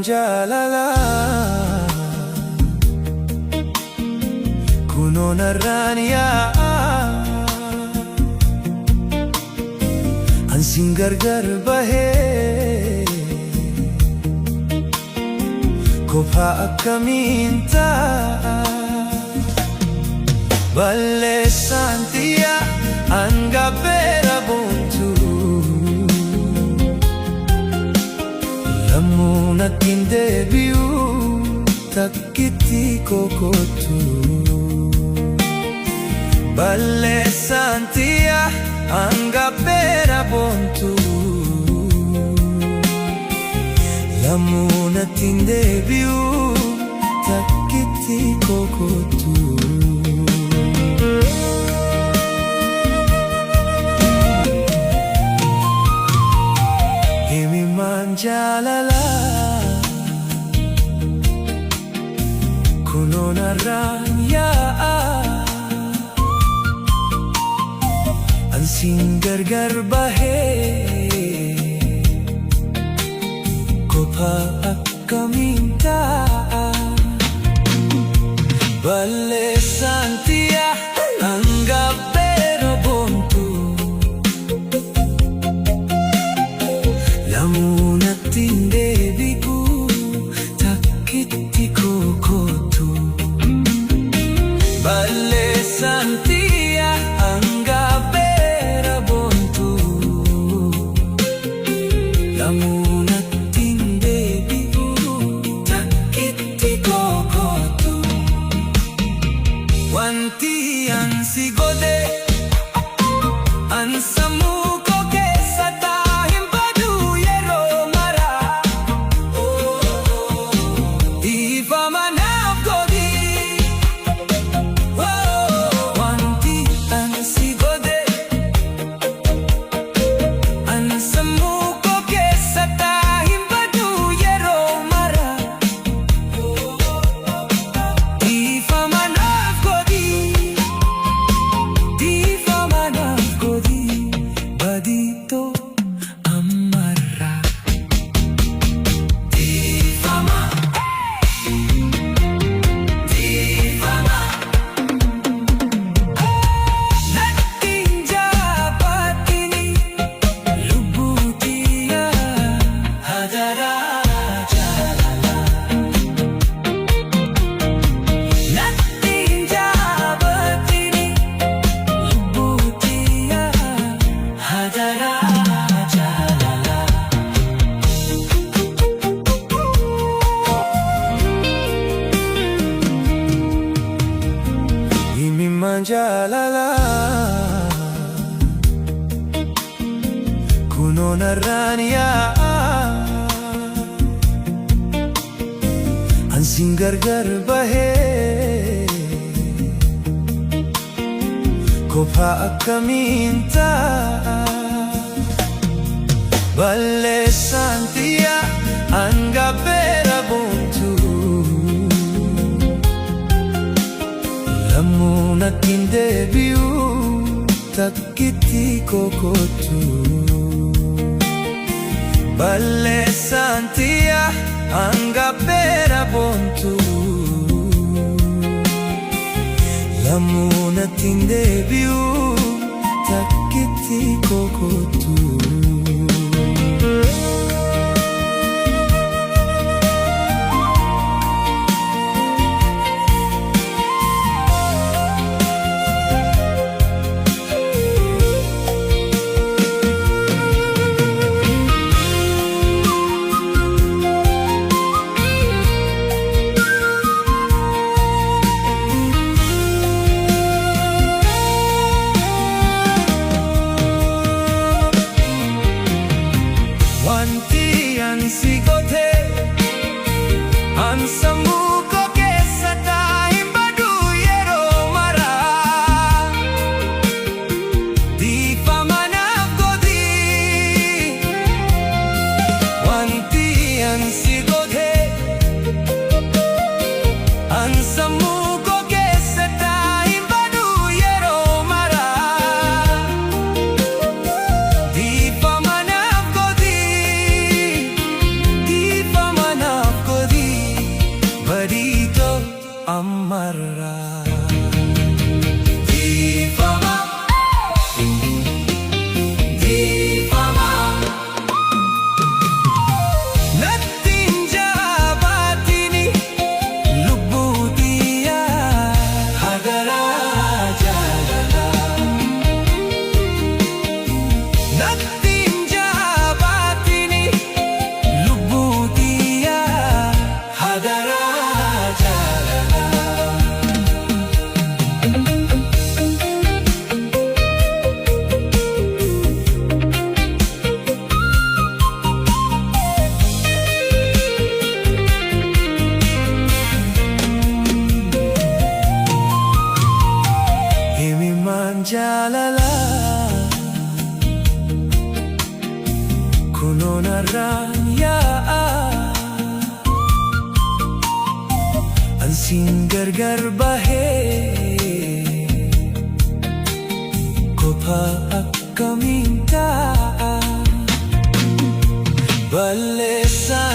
Himimanjaalala kunoo narraan yaa'aa ansiin gargar bahee kophaa akkamiin ta'a balleessaan xiyya angabbeera boontuu lammuu nattiin deebi'uu takkitti kokottuu balleessaan xiyya angabbeera boontuu lammuu nattiin deebi'uu takkitti kokottuu. Himimanjaalala kunoo narraan yaa'aa ansiin gargar bahee kophaa akkamiin ta'a balleessaan xiyya angabbeera boontuu lammuu nattiin deebi'uu takkitti kokottuu balleessaan xiyya angabbeera boontuu lammuu nattiin deebi'uu takkitti kokottuu wanti ansi godhe ansammuu koo keessa taa'in baduu yeroo maraa dhiifama naaf godhi wanti ansi godhe ansammuu koo keessa taa'in baduu yeroo maraa dhiifama naaf godhi dhiifama naaf godhi baditoo ammarraa dhiifama nattiin jaabatini lubbuu xiyya hadaraa jaalala nattiin jaabatini lubbuu xiyya hadaraa jaalala. Himimanjaalala kunoo narraan yaa'aa ansiin gargar bahee kophaa akkamiin ta'a balleessaan xiyya angabbeera boontuu lammuu nattiin deebi'uu takkitti kokottuu balleessaan xiyya angabbeera boontuu lammuu nattiin deebi'uu takkitti kokottuu. Ansin gargar bahee Kopa ak kaminta Balesan